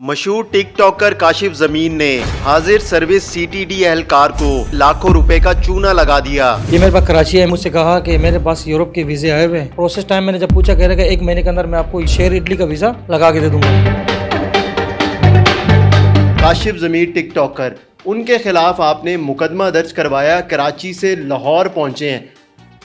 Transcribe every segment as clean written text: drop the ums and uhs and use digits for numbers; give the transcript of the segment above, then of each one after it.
मशहूर टिकटॉकर काशिफ जमीन ने हाजिर सर्विस सीटीडी एहलकार को लाखों रुपए का चूना लगा दिया। ये मेरे पास कराची है, मुझसे कहा कि मेरे पास यूरोप के वीज़े आए हुए हैं। प्रोसेस टाइम मैंने जब पूछा, कह रहा कि 1 महीने के अंदर मैं आपको शेयर इटली का वीज़ा लगा के दे दूंगा। काशिफ जमीन टिकटॉकर, उनके खिलाफ आपने मुकदमा दर्ज करवाया, कराची से लाहौर पहुंचे हैं।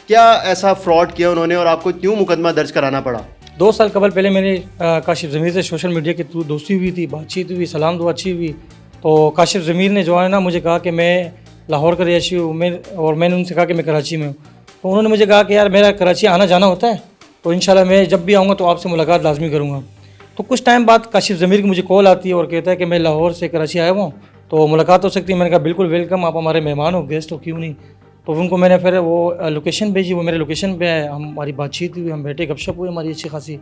क्या ऐसा फ्रॉड किया उन्होंने और आपको क्यों मुकदमा दर्ज कराना पड़ा? 2 साल कबल पहले मेरी काशिफ ज़मीर से सोशल मीडिया के थ्रू दोस्ती हुई थी, बातचीत हुई, सलाम दुआ अच्छी हुई। तो काशिफ ज़मीर ने जो है ना मुझे कहा कि मैं लाहौर का रिहायशी हूँ, और मैंने उनसे कहा कि मैं कराची में हूँ। तो उन्होंने मुझे कहा कि यार मेरा कराची आना जाना होता है, तो इंशाल्लाह मैं जब भी आऊँगा तो आपसे मुलाकात लाजमी करूँगा। तो कुछ टाइम बाद काशिफ ज़मीर की मुझे कॉल आती है और कहता है कि मैं लाहौर से कराची आया हुआ हूँ, तो मुलाकात हो सकती है। मैंने कहा बिल्कुल वेलकम, आप हमारे मेहमान हो, गेस्ट हो, क्यों नहीं। तो उनको मैंने फिर वो लोकेशन भेजी, वो मेरे लोकेशन पे है, हमारी बातचीत हुई, हम बैठे, गपशप हुई हमारी अच्छी खासी।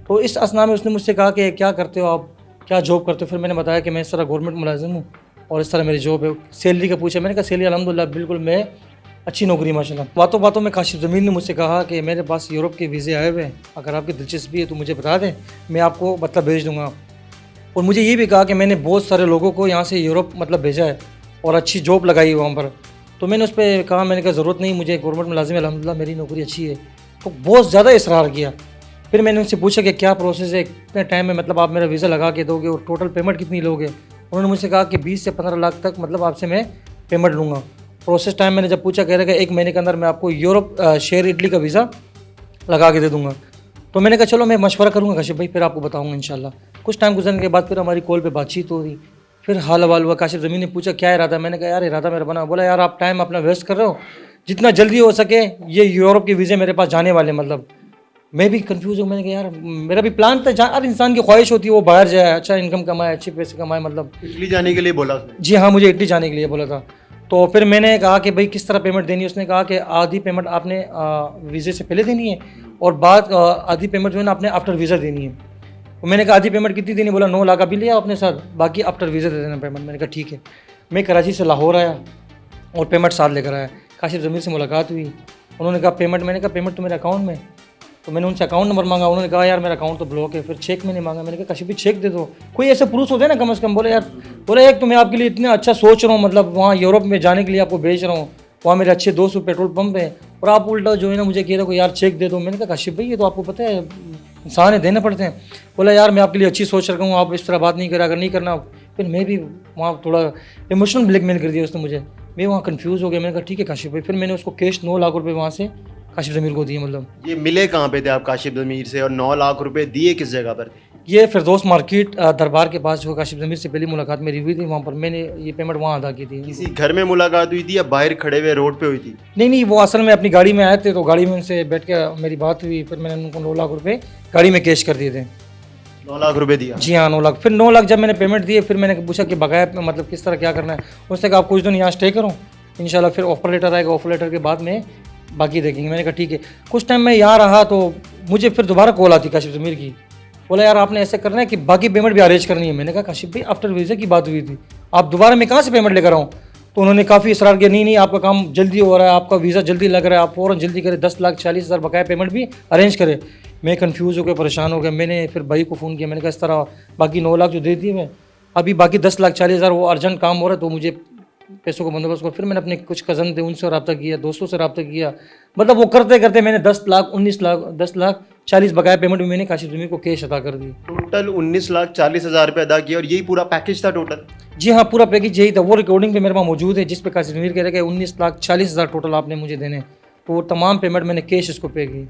तो इस असना में उसने मुझसे कहा कि क्या करते हो आप, क्या जॉब करते हो। फिर मैंने बताया कि मैं इस तरह गवर्नमेंट मुलाजिम हूँ और इस तरह मेरी जॉब है। सैलरी का पूछा, मैंने कहा सैलरी अल्हम्दुलिल्लाह बिल्कुल मैं अच्छी नौकरी माशाल्लाह। बातों बातों में काशिफ ज़मीन ने मुझसे कहा कि मेरे पास यूरोप के वीज़े आए हुए हैं, अगर आपकी दिलचस्पी है तो मुझे बता दें, मैं आपको मतलब भेज दूँगा। और मुझे ये भी कहा कि मैंने बहुत सारे लोगों को यहाँ से यूरोप मतलब भेजा है और अच्छी जॉब लगाई वहाँ पर। तो मैंने उस पर कहा, मैंने कहा ज़रूरत नहीं, मुझे गवर्नमेंट मुलाजिम है, अल्हम्दुलिल्लाह मेरी नौकरी अच्छी है। तो बहुत ज़्यादा इसरार किया। फिर मैंने उनसे पूछा कि क्या प्रोसेस है, कितने टाइम में मतलब आप मेरा वीज़ा लगा के दोगे और टोटल पेमेंट कितनी लोगे। उन्होंने मुझसे कहा कि 20 से 15 लाख तक मतलब आपसे मैं पेमेंट लूँगा। प्रोसेस टाइम मैंने जब पूछा, कह रहा कि 1 महीने के अंदर मैं आपको यूरोप शेयर इटली का वीज़ा लगा के दे दूँगा। तो मैंने कहा चलो मैं मशवरा करूँगा काशिफ भाई, फिर आपको बताऊँगा इंशाल्लाह। कुछ टाइम गुजरने के बाद फिर हमारी कॉल पे बातचीत हो रही, फिर हाल हवाल हुआ। काशिफ ज़मीन ने पूछा क्या इरादा, मैंने कहा यार इरादा मेरा बना। बोला यार आप टाइम अपना वेस्ट कर रहे हो, जितना जल्दी हो सके ये यूरोप के वीज़े मेरे पास जाने वाले। मतलब मैं भी कंफ्यूज हूँ। मैंने कहा यार मेरा भी प्लान था, हर इंसान की ख्वाहिश होती है वो बाहर जाए, अच्छा इनकम कमाए, अच्छे पैसे कमाए। मतलब इटली जाने के लिए बोला उसने? जी हाँ, मुझे इटली जाने के लिए बोला था। तो फिर मैंने कहा कि भाई किस तरह पेमेंट देनी है। उसने कहा कि आधी पेमेंट आपने वीज़े से पहले देनी है और बाद आधी पेमेंट जो है ना आपने आफ्टर वीज़ा देनी है। तो मैंने कहा आधी पेमेंट कितनी देनी, बोला 9 लाख अभी लिया अपने साथ, बाकी आफ्टर वीज़ा दे देना पेमेंट। मैंने कहा ठीक है। मैं कराची से लाहौर आया और पेमेंट साथ लेकर आया। काशिफ ज़मीर से मुलाकात हुई, उन्होंने कहा पेमेंट, मैंने कहा पेमेंट तो मेरे अकाउंट में। तो मैंने उनसे अकाउंट नंबर मांगा, उन्होंने कहा यार मेरा अकाउंट तो ब्लॉक है। फिर चेक मैंने मांगा, मैंने कहा काशिफ भी चेक दे दो, कोई ऐसे प्रूफ होते हैं ना कम से कम। बोले यार, बोले एक तो मैं आपके लिए इतना अच्छा सोच रहा हूँ, मतलब वहाँ यूरोप में जाने के लिए आपको भेज रहा हूँ, वहाँ मेरे अच्छे दोस्त पेट्रोल पंप है, और आप उल्टा जो है ना मुझे कह रहे हो यार चेक दे दो। मैंने कहा काशिफ भाई ये तो आपको पता है इंसान है, देने पड़ते हैं। बोला यार मैं आपके लिए अच्छी सोच रखा हूँ, आप इस तरह बात नहीं करा, अगर नहीं करना। फिर मैं भी वहाँ थोड़ा इमोशनल ब्लैकमेल कर दिया उसने मुझे, मैं वहाँ कंफ्यूज हो गया। मैंने कहा ठीक है काशिफ भाई। फिर मैंने उसको कैश 9 लाख रुपये वहाँ से काशिफ ज़मीर को दिए। मतलब ये मिले कहाँ पे थे आप काशिफ जमीर से और 9 लाख रुपए दिए किस जगह पर? ये फिरदौस मार्केट दरबार के पास जो काशिफ ज़मीर से पहली मुलाकात मेरी हुई थी, वहाँ पर मैंने ये पेमेंट वहाँ अदा की थी। किसी घर में मुलाकात हुई थी या बाहर खड़े हुए रोड पे हुई थी? नहीं, वो असल में अपनी गाड़ी में आए थे, तो गाड़ी में उनसे बैठ के मेरी बात हुई। फिर मैंने उनको 9 लाख रुपये गाड़ी में कैश कर दिए थे। 9 लाख रुपए दिया? जी हाँ 9 लाख। फिर 9 लाख जब मैंने पेमेंट दिए, फिर मैंने पूछा कि बकाया मतलब किस तरह क्या करना है। उसने कहा आप कुछ दिन यहाँ स्टे करो, इंशाल्लाह फिर ऑफर लेटर आएगा, ऑफर लेटर के बाद में बाकी देखेंगे। मैंने कहा ठीक है। कुछ टाइम मैं यहाँ रहा तो मुझे फिर दोबारा कॉल आती काशिफ ज़मीर की। बोला यार आपने ऐसे करना है कि बाकी पेमेंट भी अरेंज करनी है। मैंने कहा काशिफ भाई आफ्टर वीज़ा की बात हुई थी, आप दोबारा मैं कहाँ से पेमेंट लेकर आऊँ। तो उन्होंने काफ़ी इसरार किया, नहीं आपका काम जल्दी हो रहा है, आपका वीज़ा जल्दी लग रहा है, आप फ़ौरन जल्दी करें, 10,40,000 बकाया पेमेंट भी अरेंज करें। मैं कंफ्यूज हो गया, परेशान हो गया। मैंने फिर भाई को फ़ोन किया, मैंने कहा इस तरह बाकी 9 लाख जो दे दिए मैं, अभी बाकी 10,40,000 वो अर्जेंट काम हो रहा है, तो मुझे पैसों का बंदोबस्त करो। फिर मैंने अपने कुछ कज़न थे उनसे रब्ता किया, दोस्तों से रब्ता किया। मतलब वो करते करते मैंने 10,40,000 बकाया पेमेंट भी मैंने काशिफ ज़मीर को कैश अदा कर दी। टोटल 19,40,000 रुपये अदा किया और यही पूरा पैकेज था टोटल? जी हाँ पूरा पैकेज यही था। वो रिकॉर्डिंग पे मेरे पास मौजूद है जिस पे काशिफ ज़मीर कह रहे हैं 19,40,000 टोटल आपने मुझे देने। तो वो तमाम पेमेंट मैंने कैश इसको पे की।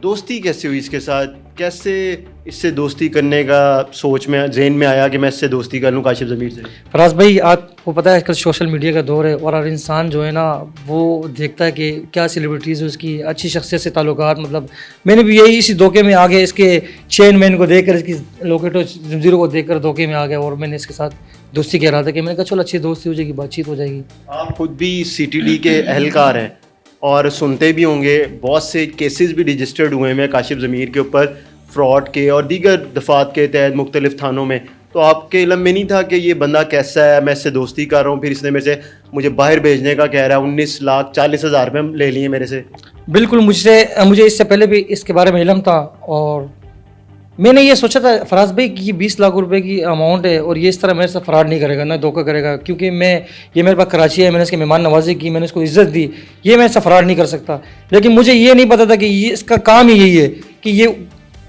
दोस्ती कैसे हुई इसके साथ, कैसे इससे दोस्ती करने का सोच में जहन में आया कि मैं इससे दोस्ती कर लूँ काशिफ ज़मीर से? फराज भाई आपको पता है आजकल सोशल मीडिया का दौर है और हर इंसान जो है ना वो देखता है कि क्या सेलिब्रिटीज़ उसकी अच्छी शख्सियत से ताल्लुकात। मतलब मैंने भी यही इसी धोखे में आ गया, इसके चेयरमैन को देखकर, इसकी लोकेटो ज़मीर को देखकर धोखे में आ गया और मैंने इसके साथ दोस्ती कह रहा था कि मैंने कहा चलो अच्छी दोस्ती हो जाएगी, बातचीत हो जाएगी। आप खुद भी सीटीडी के एहलकार हैं और सुनते भी होंगे, बहुत से केसेस भी रजिस्टर्ड हुए हैं काशिफ ज़मीर के ऊपर फ्रॉड के और दीगर दफ़ात के तहत मुख्तलिफ थानों में। तो आपके इल्म में नहीं था कि ये बंदा कैसा है, मैं इससे दोस्ती कर रहा हूँ, फिर इसने मेरे से मुझे बाहर भेजने का कह रहा है, 19,40,000 रुपये ले लिए मेरे से? बिल्कुल मुझे इससे पहले भी इसके बारे में इल्म था और मैंने ये सोचा था फराज भाई कि ये 20 लाख रुपए की अमाउंट है और ये इस तरह मेरे साथ फ्रॉड नहीं करेगा, ना धोखा करेगा, क्योंकि ये मेरे पास कराची है, मैंने इसके मेहमान नवाजी की, मैंने इसको इज्जत दी, ये मेरे साथ फ्रॉड नहीं कर सकता। लेकिन मुझे ये नहीं पता था कि ये इसका काम ही यही है कि ये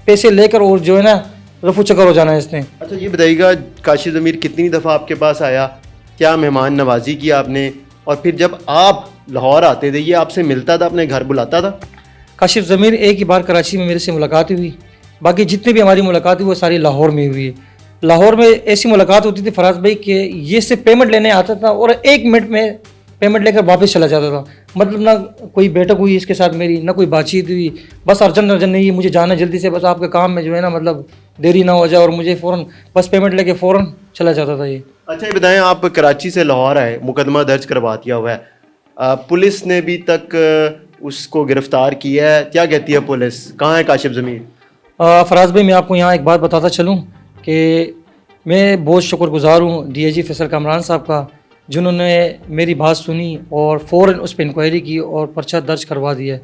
पैसे लेकर और जो है ना रफू चक्कर हो जाना है इसने। अच्छा ये बताइएगा, काशिफ ज़मीर कितनी दफ़ा आपके पास आया, क्या मेहमान नवाजी की आपने, और फिर जब आप लाहौर आते थे ये आपसे मिलता था, अपने घर बुलाता था? काशिफ ज़मीर एक ही बार कराची में मेरे से मुलाकात हुई, बाकी जितनी भी हमारी मुलाकात हुई वो सारी लाहौर में हुई है। लाहौर में ऐसी मुलाकात होती थी फराज भाई कि ये सिर्फ पेमेंट लेने आता था और 1 मिनट में पेमेंट लेकर वापस चला जाता था। मतलब ना कोई बैठक हुई इसके साथ मेरी, ना कोई बातचीत हुई, बस अर्जेंट नहीं मुझे जाना जल्दी से, बस आपके काम में जो है ना मतलब देरी ना हो जाए, और मुझे फ़ौरन बस पेमेंट लेके फ़ौरन चला जाता था ये। अच्छा ये बताएं, आप कराची से लाहौर आए, मुकदमा दर्ज करवा दिया हुआ है, पुलिस ने अभी तक उसको गिरफ्तार किया है, क्या कहती है पुलिस, कहाँ है काशिफ ज़मीर? फराज भाई मैं आपको यहाँ एक बात बताता चलूँ कि मैं बहुत शुक्रगुजार हूँ DIG फैसल कामरान साहब का, जिन्होंने मेरी बात सुनी और फ़ौरन उस पर इंक्वायरी की और पर्चा दर्ज करवा दिया है।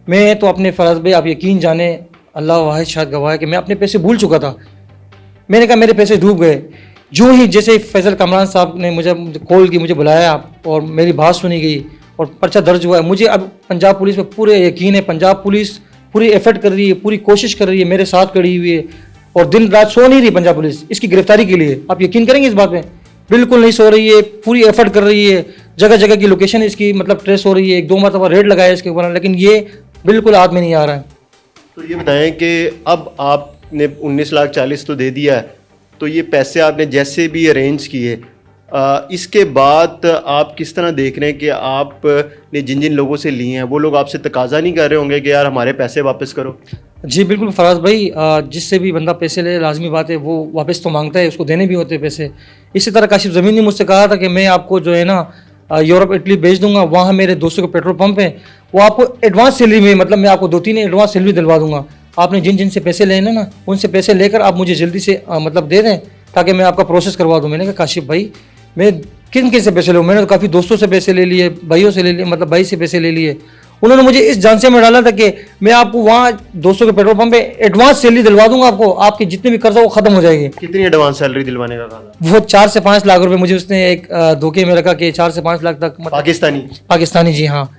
मैं तो अपने फराज भाई आप यकीन जाने, अल्लाह वाहिद शायद गवाह है कि मैं अपने पैसे भूल चुका था। मैंने कहा मेरे पैसे डूब गए। जो ही जैसे फैसल कामरान साहब ने मुझे कॉल की, मुझे बुलाया और मेरी बात सुनी गई और पर्चा दर्ज हुआ है, मुझे अब पंजाब पुलिस पे पूरे यकीन है। पंजाब पुलिस पूरी एफर्ट कर रही है, पूरी कोशिश कर रही है, मेरे साथ खड़ी हुई है और दिन रात सो नहीं रही पंजाब पुलिस इसकी गिरफ्तारी के लिए। आप यकीन करेंगे इस बात पे, बिल्कुल नहीं सो रही है, पूरी एफर्ट कर रही है, जगह जगह की लोकेशन इसकी मतलब ट्रेस हो रही है, 1-2 मरतबा रेड लगाया इसके ऊपर, लेकिन ये बिल्कुल हाथ में नहीं आ रहा है। तो ये बताएं कि अब आपने 19,40,00,000 तो दे दिया है, तो ये पैसे आपने जैसे भी अरेंज किए, इसके बाद आप किस तरह देख रहे हैं कि आपने जिन जिन लोगों से लिए हैं वो लोग आपसे तकाजा नहीं कर रहे होंगे कि यार हमारे पैसे वापस करो? जी बिल्कुल फराज भाई, जिससे भी बंदा पैसे ले लाजमी बात है वो वापस तो मांगता है, उसको देने भी होते हैं पैसे। इसी तरह काशिफ ज़मीर ने मुझसे कहा था कि मैं आपको जो है ना यूरोप इटली भेज दूंगा, वहाँ मेरे दोस्तों के पेट्रोल पंप है, वो आपको एडवांस सैलरी में, मतलब मैं आपको 2-3 एडवांस सैलरी दिलवा दूंगा। आपने जिन जिन से पैसे लेने ना उनसे पैसे लेकर आप मुझे जल्दी से मतलब दे दें ताकि मैं आपका प्रोसेस करवा दूँ। मैंने कहा काशिफ भाई मैं किन किन से पैसे लूँ, मैंने तो काफ़ी दोस्तों से पैसे ले लिए, भाइयों से ले लिए, मतलब भाई से पैसे ले लिए। उन्होंने मुझे इस झांसे में डाला था कि मैं आपको वहाँ दोस्तों के पेट्रोल पंप पे एडवांस सैलरी दिलवा दूंगा, आपको आपकी जितनी भी कर्जा वो खत्म हो जाएगी। कितनी एडवांस सैलरी दिलवाने का कहा? वो 4 से 5 लाख रुपए मुझे उसने एक धोखे में रखा कि 4 से 5 लाख तक, मतलब पाकिस्तानी जी हाँ।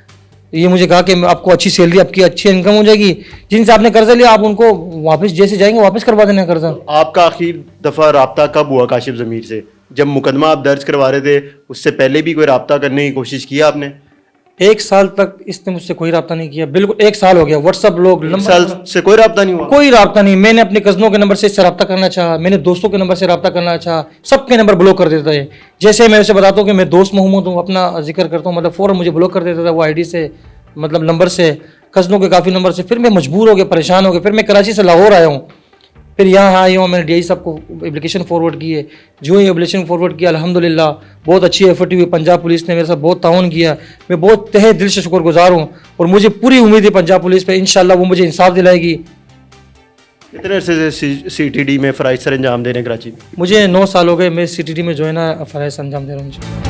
ये मुझे कहा कि आपको अच्छी सैलरी, आपकी अच्छी इनकम हो जाएगी, जिनसे आपने कर्जा लिया आप उनको वापस जैसे जाएंगे वापस करवा देना कर्जा। आपका आखिर दफ़ा रब्ता कब हुआ काशिफ ज़मीर से? जब मुकदमा आप दर्ज करवा रहे थे उससे पहले भी कोई रब्ता करने की कोशिश किया आपने? 1 साल तक इसने मुझसे कोई रब्ता नहीं किया, बिल्कुल 1 साल हो गया। व्हाट्सअप लोग 1 साल से कोई रब्ता नहीं हुआ? कोई रब्ता नहीं। मैंने अपने कज़नों के नंबर से इससे रब्ता करना चाहा, मैंने दोस्तों के नंबर से रब्ता करना चाहा, सबके नंबर ब्लॉक कर देता है। जैसे मैं उसे बताता हूँ कि मैं दोस्त मोहम्मद हूँ, अपना जिक्र करता हूँ, मतलब फ़ौरन मुझे ब्लॉक कर देता था वो आईडी से, मतलब नंबर से, कज़नों के काफ़ी नंबर से। फिर मैं मजबूर हो गया, परेशान हो गया, फिर मैं कराची से लाहौर आया हूँ, फिर यहाँ आया हूँ, मैंने DIG साहब को एप्लीकेशन फॉरवर्ड की है। जो ही एप्लीकेशन फॉरवर्ड किया अल्हम्दुलिल्लाह बहुत अच्छी एफर्ट हुई, पंजाब पुलिस ने मेरे साथ बहुत ताउन किया, मैं बहुत तहे दिल से शुक्रगुजार हूँ और मुझे पूरी उम्मीद है पंजाब पुलिस पे, इंशाल्लाह वो मुझे इंसाफ दिलाएगी। कितने अरसे से CTD में फ़राइज़ सर अंजाम दे रहे हैं कराची में? मुझे 9 साल हो गए, मैं CTD में जो है ना फ़राइज़ अंजाम दे रहा हूँ।